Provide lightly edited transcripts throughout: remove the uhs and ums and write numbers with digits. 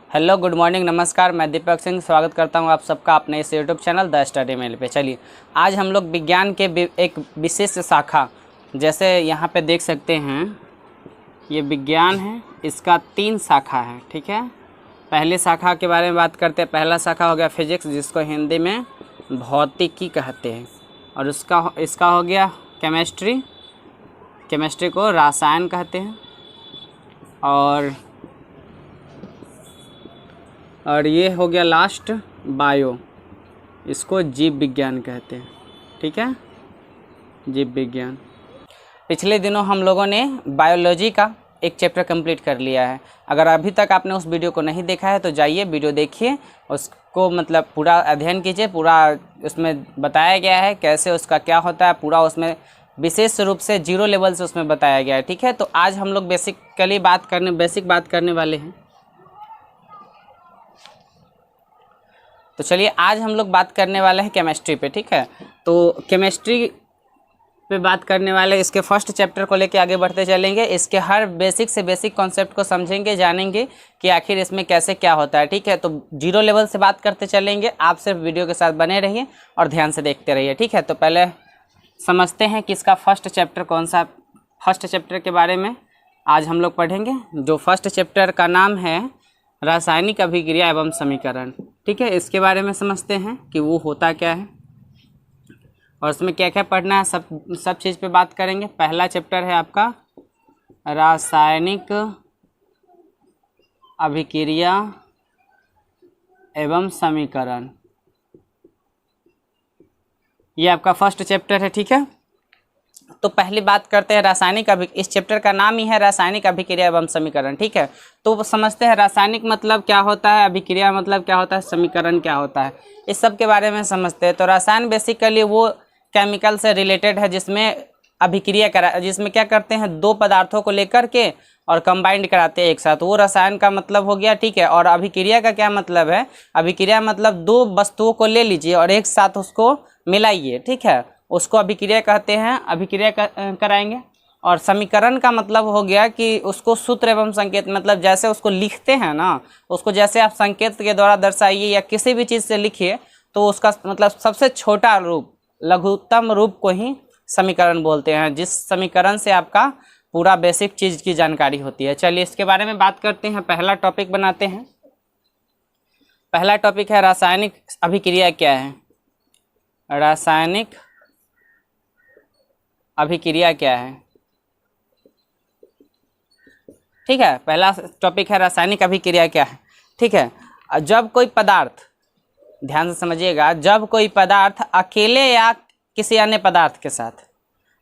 Hello, good morning, नमस्कार। मैं दीपक सिंह स्वागत करता हूं आप सबका अपने इस YouTube channel the study mail पे। चलिए, आज हम लोग विज्ञान के एक विशेष शाखा, जैसे यहाँ पे देख सकते हैं, ये विज्ञान है, इसका 3 शाखा है। ठीक है, पहले शाखा के बारे में बात करते हैं। पहला शाखा हो गया फिजिक्स, जिसको हिंदी में भौतिकी कहते हैं, और इसका हो गया केमिस्ट्री, केमिस्ट्री को रसायन कहते हैं, और ये हो गया लास्ट बायो, इसको जीव विज्ञान कहते हैं। ठीक है, जीव विज्ञान। पिछले दिनों हम लोगों ने बायोलॉजी का एक चैप्टर कंप्लीट कर लिया है। अगर अभी तक आपने उस वीडियो को नहीं देखा है तो जाइए, वीडियो देखिए, उसको मतलब पूरा अध्ययन कीजिए। पूरा उसमें बताया गया है कैसे उसका क्या होता है, पूरा उसमें विशेष रूप से 0 लेवल से उसमें बताया गया है। ठीक है, तो आज हम लोग बेसिक बात करने वाले हैं। तो चलिए, आज हम लोग बात करने वाले हैं केमिस्ट्री पे। ठीक है, तो केमिस्ट्री पे बात करने वाले, इसके फर्स्ट चैप्टर को लेके आगे बढ़ते चलेंगे। इसके हर बेसिक से बेसिक कॉन्सेप्ट को समझेंगे, जानेंगे कि आखिर इसमें कैसे क्या होता है। ठीक है, तो 0 लेवल से बात करते चलेंगे। आप सिर्फ वीडियो के साथ बने रहिए और ध्यान से देखते रहिए। ठीक है, तो पहले समझते हैं कि इसका फर्स्ट चैप्टर कौन सा। फर्स्ट चैप्टर के बारे में आज हम लोग पढ़ेंगे। जो फर्स्ट चैप्टर का नाम है रासायनिक अभिक्रिया एवं समीकरण। ठीक है, इसके बारे में समझते हैं कि वो होता क्या है और उसमें क्या क्या पढ़ना है, सब चीज़ पे बात करेंगे। पहला चैप्टर है आपका रासायनिक अभिक्रिया एवं समीकरण, ये आपका फर्स्ट चैप्टर है। ठीक है, तो पहली बात करते हैं इस चैप्टर का नाम ही है रासायनिक अभिक्रिया एवं समीकरण। ठीक है, तो समझते हैं रासायनिक मतलब क्या होता है, अभिक्रिया मतलब क्या होता है, समीकरण क्या होता है, इस सब के बारे में समझते हैं। तो रसायन बेसिकली वो केमिकल से रिलेटेड है जिसमें जिसमें क्या करते हैं, 2 पदार्थों को लेकर के और कंबाइंड कराते हैं एक साथ, वो रसायन का मतलब हो गया। ठीक है, और अभिक्रिया का क्या मतलब है, अभिक्रिया मतलब 2 वस्तुओं को ले लीजिए और एक साथ उसको मिलाइए। ठीक है, उसको अभिक्रिया कहते हैं, अभिक्रिया कराएंगे। और समीकरण का मतलब हो गया कि उसको सूत्र एवं संकेत, मतलब जैसे उसको लिखते हैं ना, उसको जैसे आप संकेत के द्वारा दर्शाइए या किसी भी चीज़ से लिखिए, तो उसका मतलब सबसे छोटा रूप, लघुत्तम रूप को ही समीकरण बोलते हैं, जिस समीकरण से आपका पूरा बेसिक चीज़ की जानकारी होती है। चलिए, इसके बारे में बात करते हैं। पहला टॉपिक बनाते हैं। पहला टॉपिक है रासायनिक अभिक्रिया क्या है। रासायनिक अभिक्रिया क्या है। ठीक है, पहला टॉपिक है रासायनिक अभिक्रिया क्या है। ठीक है, जब कोई पदार्थ, ध्यान से समझिएगा, जब कोई पदार्थ अकेले या किसी अन्य पदार्थ के साथ,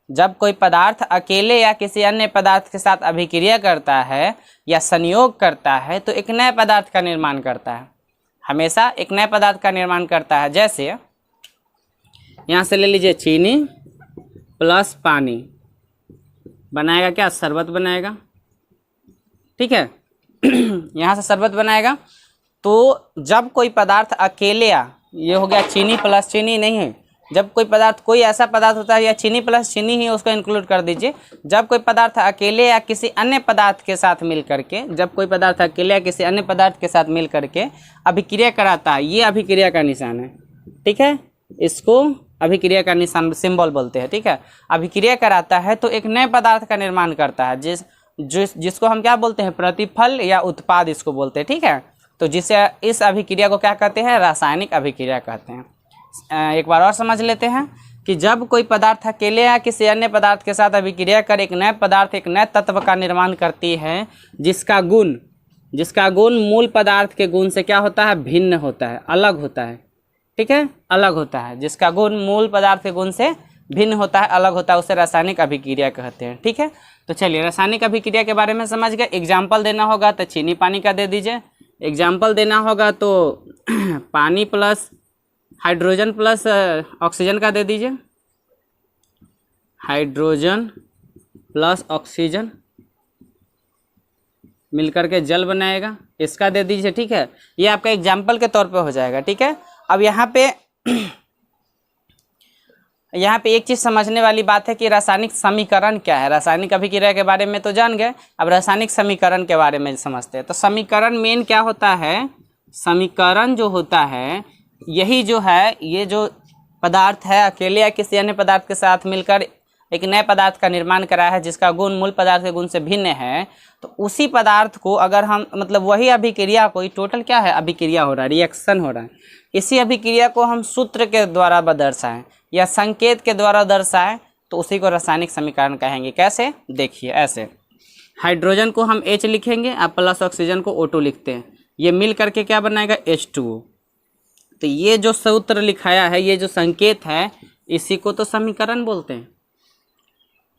जब कोई पदार्थ अकेले या किसी अन्य पदार्थ के साथ अभिक्रिया करता है या संयोग करता है तो एक नए पदार्थ का निर्माण करता है, हमेशा एक नए पदार्थ का निर्माण करता है। जैसे यहाँ से ले लीजिए, चीनी प्लस पानी बनाएगा क्या, शरबत बनाएगा। ठीक है, यहाँ से शरबत बनाएगा। तो जब कोई पदार्थ अकेले, ये हो गया चीनी प्लस चीनी, नहीं है, जब कोई पदार्थ, कोई ऐसा पदार्थ होता है, या चीनी प्लस चीनी ही उसको इंक्लूड कर दीजिए, जब कोई पदार्थ अकेले या किसी अन्य पदार्थ के साथ मिल करके, जब कोई पदार्थ अकेले या किसी अन्य पदार्थ के साथ मिल करके अभिक्रिया कराता है, ये अभिक्रिया का निशान है। ठीक है, इसको अभिक्रिया का निशान, सिंबल बोलते हैं। ठीक है, अभिक्रिया कराता है तो एक नए पदार्थ का निर्माण करता है, जिसको हम क्या बोलते हैं, प्रतिफल या उत्पाद इसको बोलते हैं। ठीक है, तो जिसे इस अभिक्रिया को क्या कहते हैं, रासायनिक अभिक्रिया कहते हैं। एक बार और समझ लेते हैं कि जब कोई पदार्थ अकेले या किसी अन्य पदार्थ के साथ अभिक्रिया कर एक नए पदार्थ, एक नए तत्व का निर्माण करती है, जिसका गुण मूल पदार्थ के गुण से क्या होता है, भिन्न होता है, अलग होता है। ठीक है, अलग होता है, जिसका गुण मूल पदार्थ के गुण से भिन्न होता है, अलग होता है, उसे रासायनिक अभिक्रिया कहते हैं। ठीक है, तो चलिए, रासायनिक अभिक्रिया के बारे में समझ गए। एग्जाम्पल देना होगा तो चीनी पानी का दे दीजिए। एग्जाम्पल देना होगा तो पानी प्लस हाइड्रोजन प्लस ऑक्सीजन का दे दीजिए। हाइड्रोजन प्लस ऑक्सीजन मिलकर के जल बनाएगा, इसका दे दीजिए। ठीक है, ये आपका एग्जाम्पल के तौर पे हो जाएगा। ठीक है, अब यहाँ पे यहाँ पे एक चीज़ समझने वाली बात है कि रासायनिक समीकरण क्या है। रासायनिक अभिक्रिया के बारे में तो जान गए, अब रासायनिक समीकरण के बारे में समझते हैं। तो समीकरण मेन क्या होता है, समीकरण जो होता है यही जो है, ये जो पदार्थ है अकेले या किसी अन्य पदार्थ के साथ मिलकर एक नए पदार्थ का निर्माण करा है जिसका गुण मूल पदार्थ के गुण से भिन्न है, तो उसी पदार्थ को अगर हम मतलब वही अभिक्रिया को, टोटल क्या है अभिक्रिया हो रहा है, रिएक्शन हो रहा है, इसी अभिक्रिया को हम सूत्र के द्वारा दर्शाएं या संकेत के द्वारा दर्शाएं तो उसी को रासायनिक समीकरण कहेंगे। कैसे, देखिए ऐसे, हाइड्रोजन को हम H लिखेंगे, अब प्लस ऑक्सीजन को O2 लिखते हैं, ये मिल करके क्या बनाएगा H2O। तो ये जो सूत्र लिखाया है, ये जो संकेत है, इसी को तो समीकरण बोलते हैं,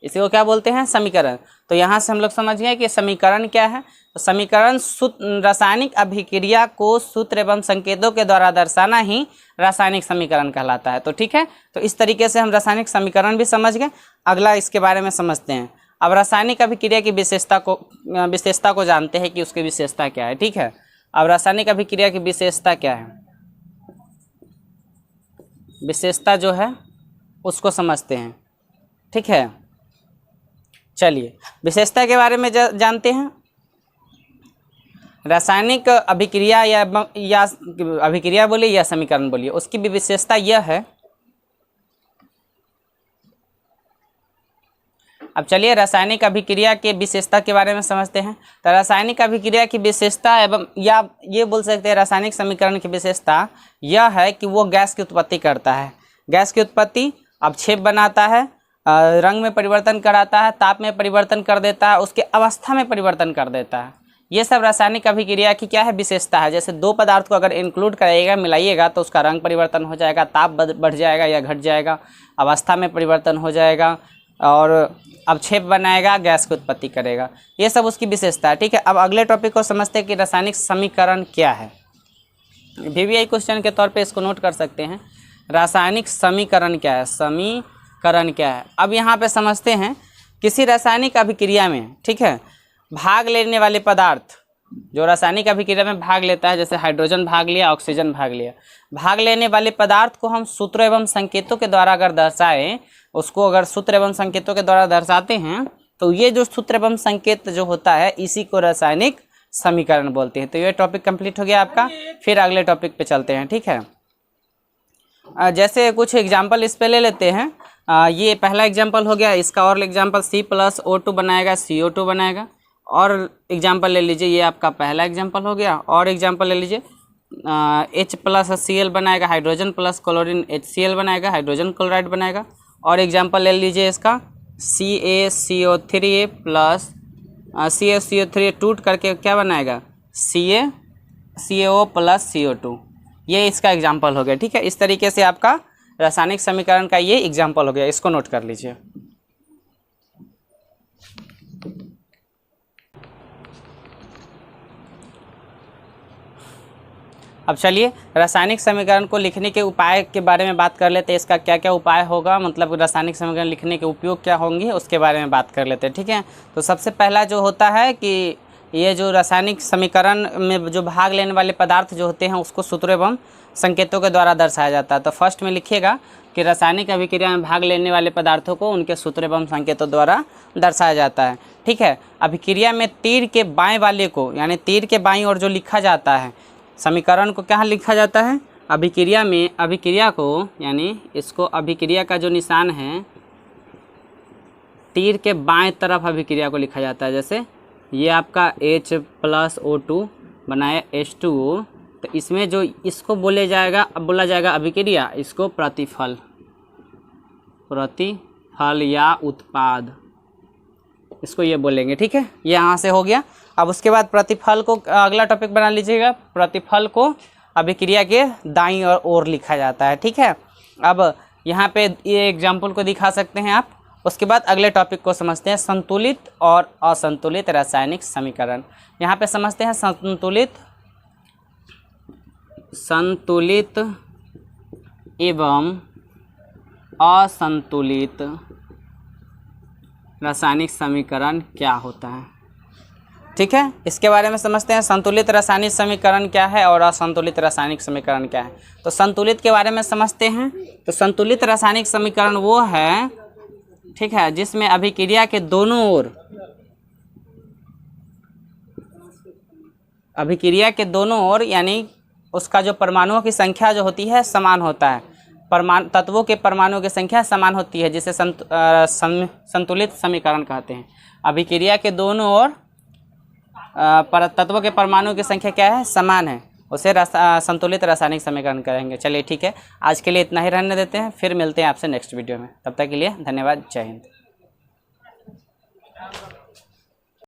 इसी को क्या बोलते हैं, समीकरण। तो यहाँ से हम लोग समझ गए कि समीकरण क्या है। तो समीकरण रासायनिक अभिक्रिया को सूत्र एवं संकेतों के द्वारा दर्शाना ही रासायनिक समीकरण कहलाता है। तो ठीक है, तो इस तरीके से हम रासायनिक समीकरण भी समझ गए। अगला इसके बारे में समझते हैं। अब रासायनिक अभिक्रिया की विशेषता को जानते हैं कि उसकी विशेषता क्या है। ठीक है, अब रासायनिक अभिक्रिया की विशेषता क्या है, विशेषता जो है उसको समझते हैं। ठीक है, चलिए विशेषता के बारे में जानते हैं। रासायनिक अभिक्रिया या अभिक्रिया बोलिए या समीकरण बोलिए, उसकी भी विशेषता यह है। अब चलिए रासायनिक अभिक्रिया के विशेषता के बारे में समझते हैं। तो रासायनिक अभिक्रिया की विशेषता एवं या ये बोल सकते हैं रासायनिक समीकरण की विशेषता यह है कि वो गैस की उत्पत्ति करता है। गैस की उत्पत्ति, अवक्षेप बनाता है, रंग में परिवर्तन कराता है, ताप में परिवर्तन कर देता है, उसके अवस्था में परिवर्तन कर देता है। ये सब रासायनिक अभिक्रिया की क्या है, विशेषता है। जैसे दो पदार्थ को अगर इंक्लूड कराइएगा, मिलाइएगा, तो उसका रंग परिवर्तन हो जाएगा, ताप बढ़ जाएगा या घट जाएगा, अवस्था में परिवर्तन हो जाएगा और अवक्षेप बनाएगा, गैस की उत्पत्ति करेगा। ये सब उसकी विशेषता है। ठीक है, अब अगले टॉपिक को समझते हैं कि रासायनिक समीकरण क्या है। VVI क्वेश्चन के तौर पे इसको नोट कर सकते हैं। रासायनिक समीकरण क्या है, समीकरण क्या है। अब यहाँ पे समझते हैं, किसी रासायनिक अभिक्रिया में, ठीक है, भाग लेने वाले पदार्थ, जो रासायनिक अभिक्रिया में भाग लेता है, जैसे हाइड्रोजन भाग लिया, ऑक्सीजन भाग लिया, भाग लेने वाले पदार्थ को हम सूत्र एवं संकेतों के द्वारा अगर दर्शाएं, उसको अगर सूत्र एवं संकेतों के द्वारा दर्शाते हैं, तो ये जो सूत्र एवं संकेत जो होता है, इसी को रासायनिक समीकरण बोलते हैं। तो ये टॉपिक कंप्लीट हो गया आपका। फिर अगले टॉपिक पे चलते हैं। ठीक है, जैसे कुछ एग्जाम्पल इस पे ले लेते हैं। ये पहला एग्जाम्पल हो गया, इसका और एग्जाम्पल C+O2 बनाएगा, CO2 बनाएगा। और एग्जाम्पल ले लीजिए, ये आपका पहला एग्जाम्पल हो गया। और एग्जाम्पल ले लीजिए, H+Cl बनाएगा, हाइड्रोजन प्लस क्लोरीन HCl बनाएगा, हाइड्रोजन क्लोराइड बनाएगा। और एग्जाम्पल ले लीजिए इसका CaCO3 प्लस CaCO3 टूट करके क्या बनाएगा, CaO प्लस CO2। ये इसका एग्जाम्पल हो गया। ठीक है, इस तरीके से आपका रासायनिक समीकरण का ये एग्जाम्पल हो गया, इसको नोट कर लीजिए। अब चलिए रासायनिक समीकरण को लिखने के उपाय के बारे में बात कर लेते हैं। इसका क्या क्या उपाय होगा, मतलब रासायनिक समीकरण लिखने के उपयोग क्या होंगे, उसके बारे में बात कर लेते हैं। ठीक है, तो सबसे पहला जो होता है कि ये जो रासायनिक समीकरण में जो भाग लेने वाले पदार्थ जो होते हैं, उसको सूत्र एवं संकेतों के द्वारा दर्शाया जाता है। तो फर्स्ट में लिखिएगा कि रासायनिक अभिक्रिया में भाग लेने वाले पदार्थों को उनके सूत्र एवं संकेतों द्वारा दर्शाया जाता है। ठीक है, अभिक्रिया में तीर के बाएं वाले को, यानी तीर के बाईं ओर जो लिखा जाता है समीकरण को, क्या लिखा जाता है, अभिक्रिया में, अभिक्रिया को, यानी इसको अभिक्रिया का जो निशान है, तीर के बाएं तरफ अभिक्रिया को लिखा जाता है। जैसे ये आपका H+O2 बनाया H2O, तो इसमें जो इसको बोला जाएगा अभिक्रिया, इसको प्रतिफल या उत्पाद, इसको ये बोलेंगे। ठीक है, ये यहाँ से हो गया। अब उसके बाद प्रतिफल को अगला टॉपिक बना लीजिएगा। प्रतिफल को अभिक्रिया के दाईं ओर लिखा जाता है। ठीक है, अब यहाँ पे ये एग्जाम्पल को दिखा सकते हैं आप। उसके बाद अगले टॉपिक को समझते हैं, संतुलित और असंतुलित रासायनिक समीकरण। यहाँ पे समझते हैं संतुलित एवं असंतुलित रासायनिक समीकरण क्या होता है। ठीक है, इसके बारे में समझते हैं संतुलित रासायनिक समीकरण क्या है और असंतुलित रासायनिक समीकरण क्या है। तो संतुलित के बारे में समझते हैं। तो संतुलित रासायनिक समीकरण वो है, ठीक है, जिसमें अभिक्रिया के दोनों ओर, अभिक्रिया के दोनों ओर यानी उसका जो परमाणुओं की संख्या जो होती है समान होता है, परमाणु तत्वों के परमाणुओं की संख्या समान होती है, जिसे संतुलित समीकरण कहते हैं। अभिक्रिया के दोनों ओर तत्वों के परमाणुओं की संख्या क्या है, समान है, उसे संतुलित रासायनिक समीकरण कहेंगे। चलिए ठीक है, आज के लिए इतना ही रहने देते हैं, फिर मिलते हैं आपसे नेक्स्ट वीडियो में। तब तक के लिए धन्यवाद, जय हिंद।